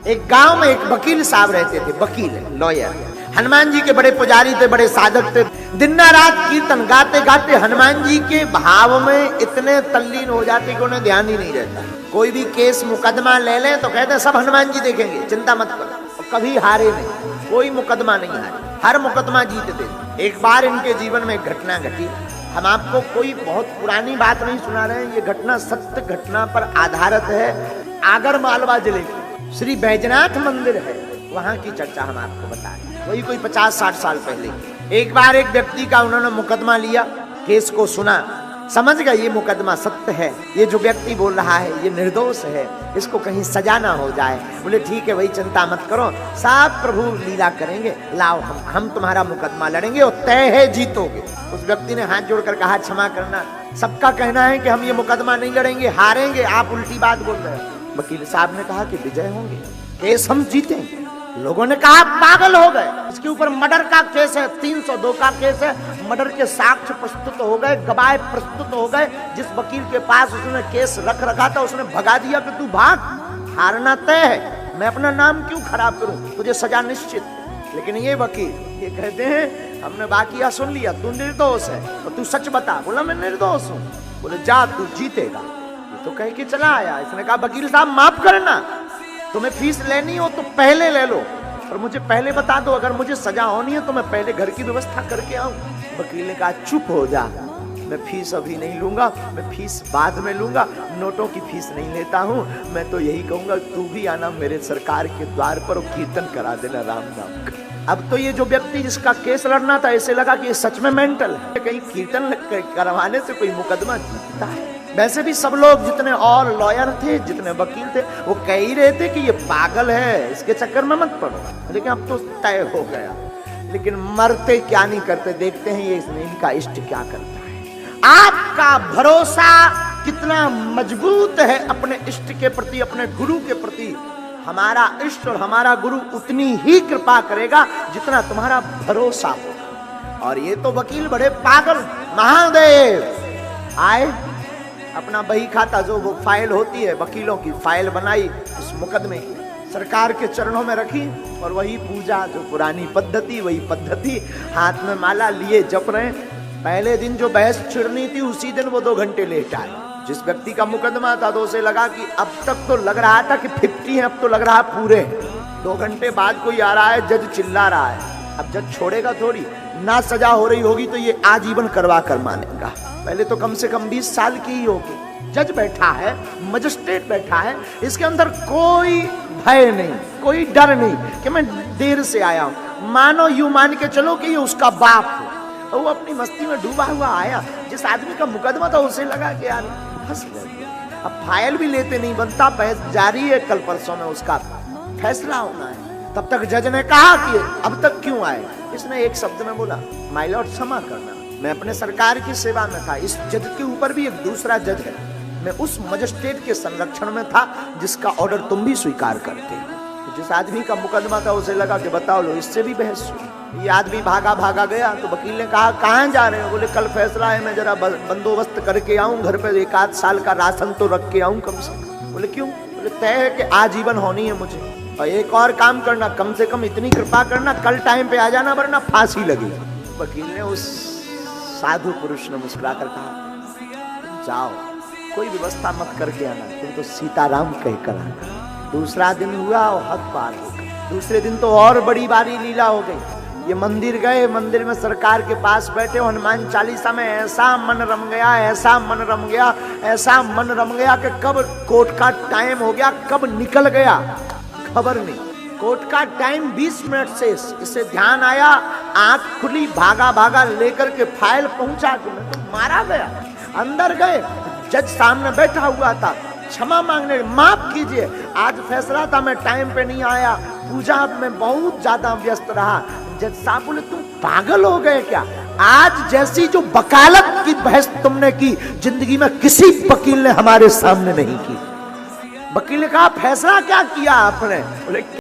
एक गांव में एक वकील साहब रहते थे, वकील लॉयर। हनुमान जी के बड़े पुजारी थे, बड़े साधक थे। दिन रात कीर्तन गाते गाते हनुमान जी के भाव में इतने तल्लीन हो जाते कि उन्हें ध्यान ही नहीं रहता। कोई भी केस मुकदमा ले लें तो कहते हैं सब हनुमान जी देखेंगे, चिंता मत करो। और कभी हारे नहीं, कोई मुकदमा नहीं हारे, हर मुकदमा जीत देते। एक बार इनके जीवन में एक घटना घटी। हम आपको कोई बहुत पुरानी बात नहीं सुना रहे हैं, ये घटना सत्य घटना पर आधारित है। आगर मालवा जिले की श्री बैजनाथ मंदिर है, वहां की चर्चा हम आपको बता रहे हैं। वही कोई 50-60 साल पहले एक बार एक व्यक्ति का उन्होंने मुकदमा लिया, केस को सुना, समझ गए ये मुकदमा सत्य है, ये जो व्यक्ति बोल रहा है ये निर्दोष है, इसको कहीं सजा ना हो जाए। बोले ठीक है भाई, चिंता मत करो, सब प्रभु लीला करेंगे, लाओ हम तुम्हारा मुकदमा लड़ेंगे और तय है जीतोगे। उस व्यक्ति ने हाथ जोड़कर कहा क्षमा करना, सबका कहना है कि हम ये मुकदमा नहीं लड़ेंगे, हारेंगे, आप उल्टी बात बोल रहे हैं। वकील साहब ने कहा कि विजय होंगे, केस हम जीतेंगे। लोगों ने कहा पागल हो गए, इसके ऊपर मर्डर का केस है, 302 का केस है, मर्डर के साक्ष्य प्रस्तुत हो गए, गवाह प्रस्तुत हो गए। जिस वकील के पास उसने केस रख रखा था उसने भगा दिया कि तू भाग, हारना तय है, मैं अपना नाम क्यों खराब करूं, तुझे सजा निश्चित। लेकिन ये वकील ये कहते हैं हमने बाकिया सुन लिया, तू निर्दोष है और तू सच बता। बोला मैं निर्दोष हूं। बोले जा तू जीतेगा। ये तो कह के चला आया। इसने कहा वकील साहब माफ करना, तुम्हें फीस लेनी हो तो पहले ले लो, और मुझे पहले बता दो, अगर मुझे सजा होनी है तो मैं पहले घर की व्यवस्था करके आऊं। वकील ने कहा चुप हो जा, मैं फीस अभी नहीं लूंगा, मैं फीस बाद में लूंगा, नोटों की फीस नहीं लेता हूं। मैं तो यही कहूंगा तू भी आना मेरे सरकार के द्वार पर और कीर्तन करा देना राम नाम का। अब तो ये जो व्यक्ति जिसका केस लड़ना था, ऐसे लगा कि ये सच में मेंटल है, कहीं कीर्तन करवाने से कोई मुकदमा जीतता है। वैसे भी सब लोग जितने और लॉयर थे, जितने वकील थे, वो कह ही रहे थे कि ये पागल है, इसके चक्कर में मत पड़ो। लेकिन अब तो तय हो गया। लेकिन मरते क्या नहीं करते, देखते हैं ये इनका इष्ट क्या करता है। आपका भरोसा कितना मजबूत है अपने इष्ट के प्रति, अपने गुरु के प्रति। हमारा इष्ट और हमारा गुरु उतनी ही कृपा करेगा जितना तुम्हारा भरोसा हो। और ये तो वकील बड़े पागल, महादेव आए, अपना बही खाता जो वो फाइल होती है वकीलों की, फाइल बनाई उस मुकदमे की, सरकार के चरणों में रखी, और वही पूजा जो पुरानी पद्धति, वही पद्धति, हाथ में माला लिए जप रहे। पहले दिन जो बहस छिड़नी थी उसी दिन वो 2 घंटे लेट आए। जिस व्यक्ति का मुकदमा था तो उसे लगा कि अब तक तो लग रहा था कि 50 है, अब तो लग रहा पूरे। 2 घंटे बाद कोई आ रहा है, जज चिल्ला रहा है। अब जज छोड़ेगा थोड़ी ना, सजा हो रही होगी तो ये आजीवन करवा कर मानेगा। पहले तो कम से कम 20 साल की ही होगी। जज बैठा है, मजिस्ट्रेट बैठा है, इसके अंदर कोई भय नहीं, कोई डर नहीं कि मैं देर से आया हूं। मानो यूं मान के चलो कि ये उसका बाप है, और वो अपनी मस्ती में डूबा हुआ आया। जिस आदमी का मुकदमा था उसे लगा कि यार फंस गए, अब फाइल भी लेते नहीं बनता, बहस जारी है, कल परसों में उसका फैसला होना है। तब तक जज ने कहा कि अब तक क्यों आए। इसने एक शब्द में बोला माय लॉर्ड क्षमा करना, मैं अपने सरकार की सेवा में था। इस जज के ऊपर भी एक दूसरा जज है, मैं उस मजिस्ट्रेट के संरक्षण में था जिसका ऑर्डर तुम भी स्वीकार करते। तो जिस आदमी का मुकदमा था उसे लगा कि बताओ लो इससे भी बहस हुई। ये आदमी भागा भागा गया। तो वकील ने कहा कहाँ जा रहे हो। बोले कल फैसला है, मैं जरा बंदोबस्त करके आऊं, घर पे 1-8 साल का राशन तो रख के आऊं कम से कम। बोले क्यों। बोले तय है कि आजीवन होनी है मुझे, और एक और काम करना, कम से कम इतनी कृपा करना, कल टाइम पे आ जाना वरना फांसी लगेगी। वकील ने उस साधु पुरुष ने मुस्कुराकर कहा जाओ, कोई व्यवस्था मत करके आना, तुम तो सीताराम कहकर आना। दूसरा दिन हुआ और हद पार हो गई। दूसरे दिन तो और बड़ी बारी लीला हो गई। ये मंदिर गए, मंदिर में सरकार के पास बैठे, हनुमान चालीसा में ऐसा मन रम गया, ऐसा मन रम गया, ऐसा मन रम गया कि कब कोर्ट का टाइम हो गया, कब निकल गया खबर नहीं। कोर्ट का टाइम 20 मिनट से, इसे ध्यान आया, आंख खुली, भागा भागा लेकर के फाइल पहुंचा के मैं तो मारा गया। अंदर गए, जज सामने बैठा हुआ था, क्षमा मांगने, माफ कीजिए आज फैसला था, मैं टाइम पे नहीं आया, पूजा में बहुत ज्यादा व्यस्त रहा। जज साहब बोले तुम पागल हो गए क्या, आज जैसी जो वकालत की बहस तुमने की जिंदगी में किसी वकील ने हमारे सामने नहीं की। वकील ने कहा फैसला क्या किया आपने। बोले